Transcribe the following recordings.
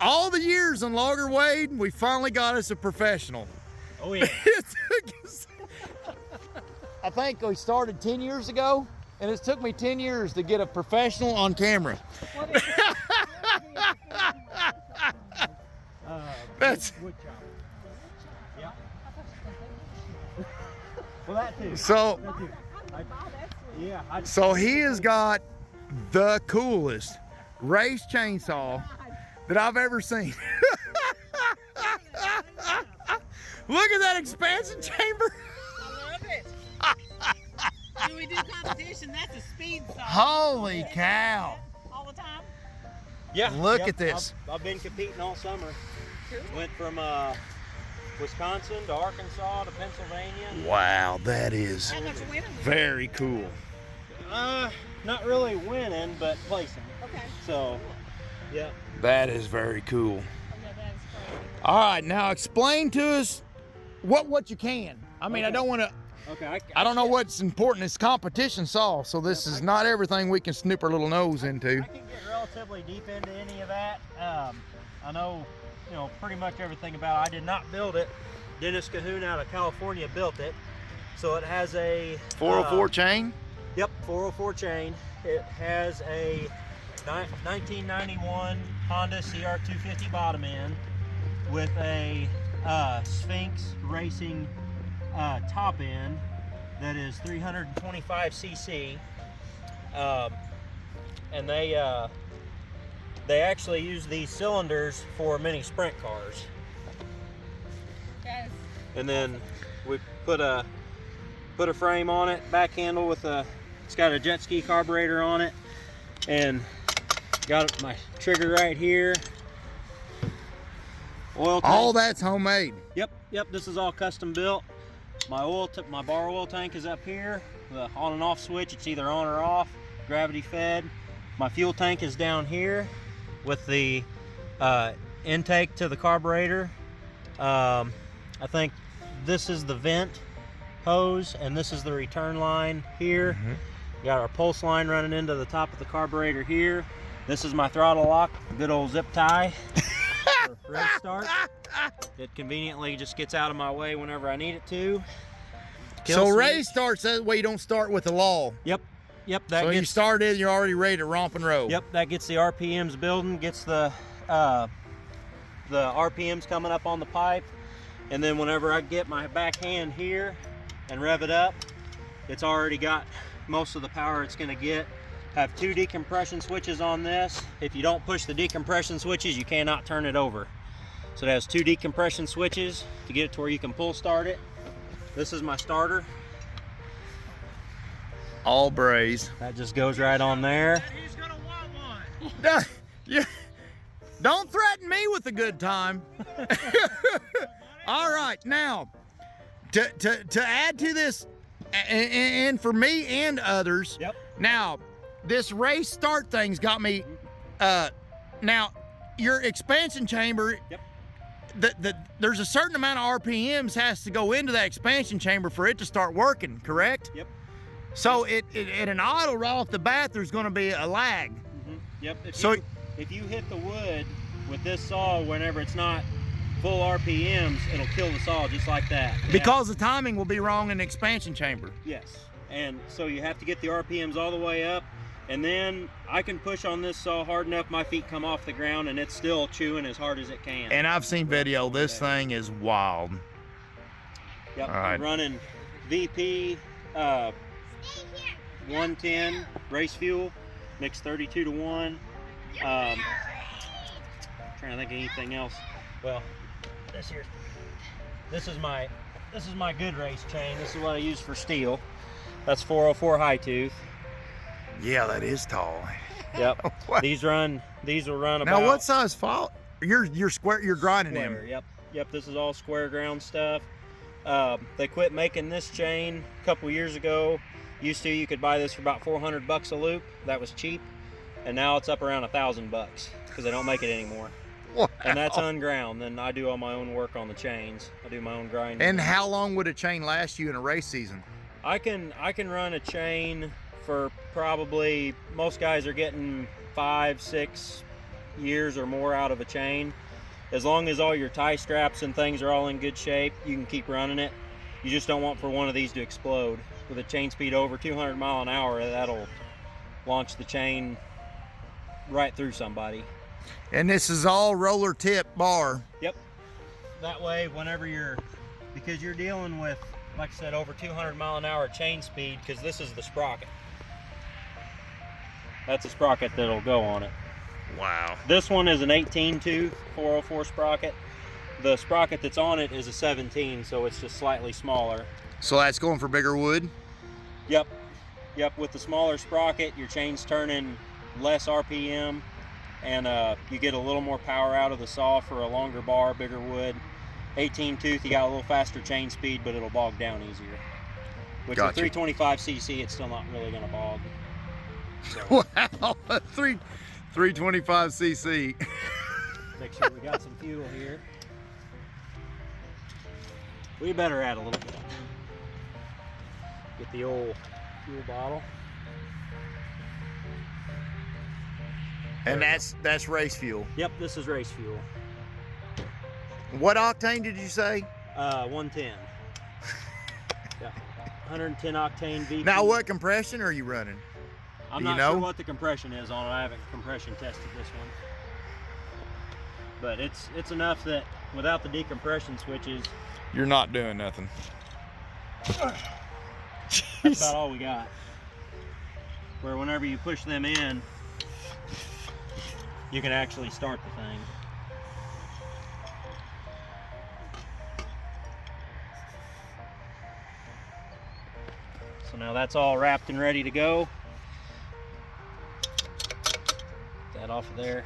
all the years on Logger Wade, we finally got us a professional. Oh yeah. I think we started 10 years ago, and it took me 10 years to get a professional on camera. That's wood chopper. Yeah. Well, that too. so. That too. So he has got the coolest race chainsaw that I've ever seen. Look at that expansion chamber. I love it. When we do competition, that's a speed saw. Holy cow. All the time? Yeah. Look at this. I've been competing all summer. Cool. Went from Wisconsin to Arkansas to Pennsylvania. Wow, that is How much winning? very cool. Not really winning, but placing. Okay. So, yeah. That is very cool. Oh, yeah, that is crazy. All right, now explain to us what you can. I mean, I don't want to. Okay. I don't know what's important. It's competition saw, so this is not everything we can snoop our little nose into. I can get relatively deep into any of that. I know, pretty much everything about it. I did not build it. Dennis Cahoon out of California built it. So it has a 404 chain. Yep, 404 chain. It has a 1991 Honda CR250 bottom end with a Sphinx Racing top end that is 325 cc, and they actually use these cylinders for mini sprint cars. Yes. And then we put a frame on it, back handle with it's got a jet ski carburetor on it, and got my trigger right here. Oil tank. All that's homemade. Yep, this is all custom built. My bar oil tank is up here. The on and off switch, it's either on or off, gravity fed. My fuel tank is down here with the intake to the carburetor. I think this is the vent hose, and this is the return line here. Got our pulse line running into the top of the carburetor here. This is my throttle lock, good old zip tie for race start. It conveniently just gets out of my way whenever I need it to. So race starts that way. You don't start with the law. Yep. You started, you're already ready to romp and roll. Yep, that gets the RPMs building, gets the RPMs coming up on the pipe, and then whenever I get my back hand here and rev it up, it's already got most of the power it's going to get. Have 2 decompression switches on this. If you don't push the decompression switches, you cannot turn it over. So it has 2 decompression switches to get it to where you can pull start it. This is my starter. All braze. That just goes right on there. He's gonna want one. Yeah. Don't threaten me with a good time. All right, now to add to this, and for me and others. Yep. Now, this race start thing's got me. Now, your expansion chamber. Yep. There's a certain amount of RPMs has to go into that expansion chamber for it to start working, correct? Yep. So at an idle right off the bat, there's going to be a lag. Yep. If you hit the wood with this saw whenever it's not full RPMs, it'll kill the saw just like that. Because the timing will be wrong in the expansion chamber. Yes. And so you have to get the RPMs all the way up, and then I can push on this saw hard enough my feet come off the ground and it's still chewing as hard as it can. And I've seen video. This thing is wild. Yep. All right. I'm running VP 110 race fuel, mixed 32 to 1. Trying to think of anything else. Well, this is my good race chain. This is what I use for stihl. That's 404 high tooth. Yeah, that is tall. Yep. These will run about. Now, what size file? You're square. You're grinding them. Yep. This is all square ground stuff. They quit making this chain a couple years ago. Used to, you could buy this for about $400 a loop. That was cheap, and now it's up around $1,000 because they don't make it anymore. Wow. And that's unground. Then I do all my own work on the chains. I do my own grinding. And how long would a chain last you in a race season? I can run a chain for probably, most guys are getting 5, 6, years or more out of a chain. As long as all your tie straps and things are all in good shape, you can keep running it. You just don't want for one of these to explode. With a chain speed over 200 mile an hour, that'll launch the chain right through somebody. And this is all roller tip bar. Yep. That way, whenever because you're dealing with, like I said, over 200 mile an hour chain speed, because this is the sprocket. That's a sprocket that'll go on it. Wow. This one is an 18 tooth 404 sprocket. The sprocket that's on it is a 17, so it's just slightly smaller. So that's going for bigger wood? Yep. Yep, with the smaller sprocket, your chain's turning less RPM, and you get a little more power out of the saw for a longer bar, bigger wood. 18 tooth, you got a little faster chain speed, but it'll bog down easier. With the 325cc, it's still not really gonna bog. So, wow, 325cc. Make sure we got some fuel here. We better add a little bit. Get the old fuel bottle. And that's race fuel. Yep, this is race fuel. What octane did you say? 110. Yeah, 110 octane VP. Now what compression are you running? I'm not sure what the compression is on it. I haven't compression tested this one. But it's enough that without the decompression switches, you're not doing nothing. That's about all we got. Where whenever you push them in, you can actually start the thing. So now that's all wrapped and ready to go. Get that off of there.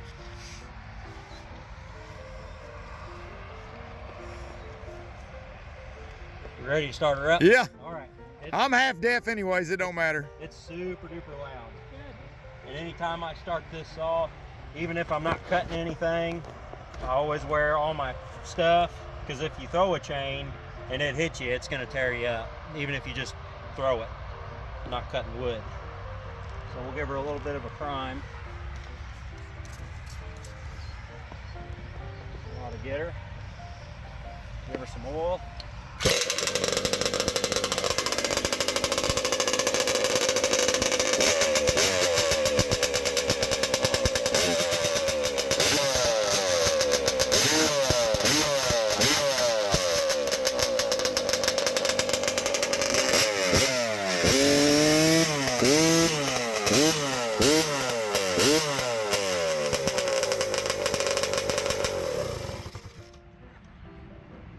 You ready to start her up? Yeah. All right. I'm half deaf anyways, it don't matter. It's super duper loud. And anytime I start this saw, even if I'm not cutting anything, I always wear all my stuff, because if you throw a chain and it hits you, it's gonna tear you up, even if you just throw it, not cutting wood. So we'll give her a little bit of a prime. Ought to get her. Give her some oil.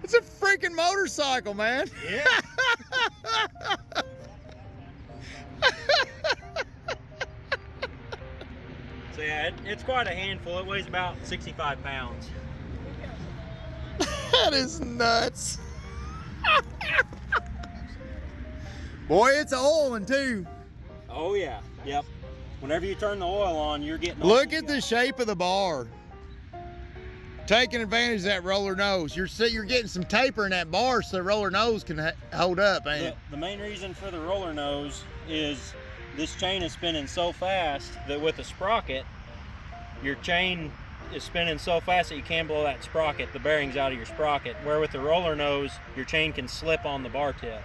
It's a freaking motorcycle, man. Yeah. So yeah, it's quite a handful. It weighs about 65 pounds. That is nuts. Boy, it's an oil one too. Oh yeah, yep. Whenever you turn the oil on, you're getting. Look at the shape of the bar. Taking advantage of that roller nose. You're getting some taper in that bar so the roller nose can hold up, ain't it? The main reason for the roller nose is this chain is spinning so fast that with the sprocket, your chain is spinning so fast that you can't blow that sprocket, the bearings out of your sprocket. Where with the roller nose, your chain can slip on the bar tip.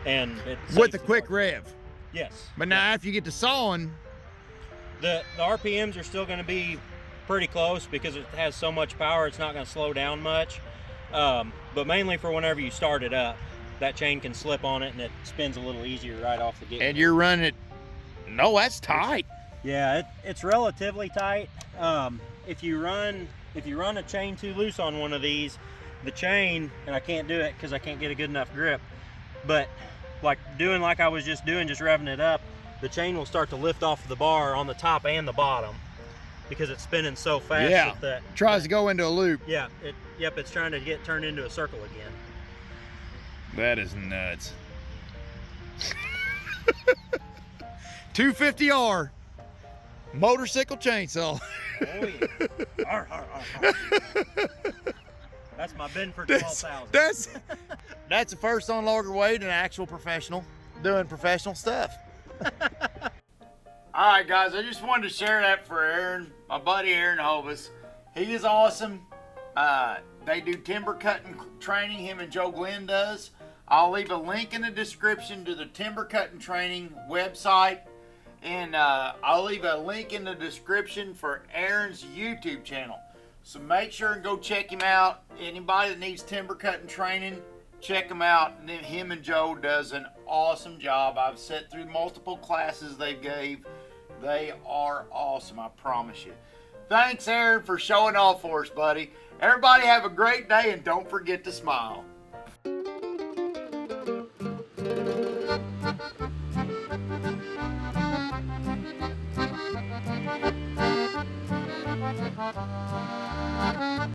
And with a quick rev. Yes. But now after you get to sawing, the RPMs are still going to be pretty close because it has so much power, it's not going to slow down much. But mainly for whenever you start it up, that chain can slip on it and it spins a little easier right off the gate. And you're running it. No, that's tight. Yeah, it's relatively tight. If you run a chain too loose on one of these, the chain, and I can't do it because I can't get a good enough grip, but like I was just doing, just revving it up, the chain will start to lift off the bar on the top and the bottom because it's spinning so fast. Yeah, that tries to go into a loop. Yeah, it's trying to get turned into a circle again. That is nuts. 250R motorcycle chainsaw. Oh yeah. Arr, arr, arr, arr. That's my bin for 12,000. That's the first on Logger Wade, an actual professional doing professional stuff. All right, guys, I just wanted to share that for Aaron, my buddy Aaron Hovis. He is awesome. They do timber cutting training, him and Joe Glenn does. I'll leave a link in the description to the timber cutting training website. And I'll leave a link in the description for Aaron's YouTube channel. So make sure and go check him out. Anybody that needs timber cutting training, check him out. And then him and Joe does an awesome job. I've sat through multiple classes they gave. They are awesome, I promise you. Thanks, Aaron, for showing off for us, buddy. Everybody have a great day, and don't forget to smile.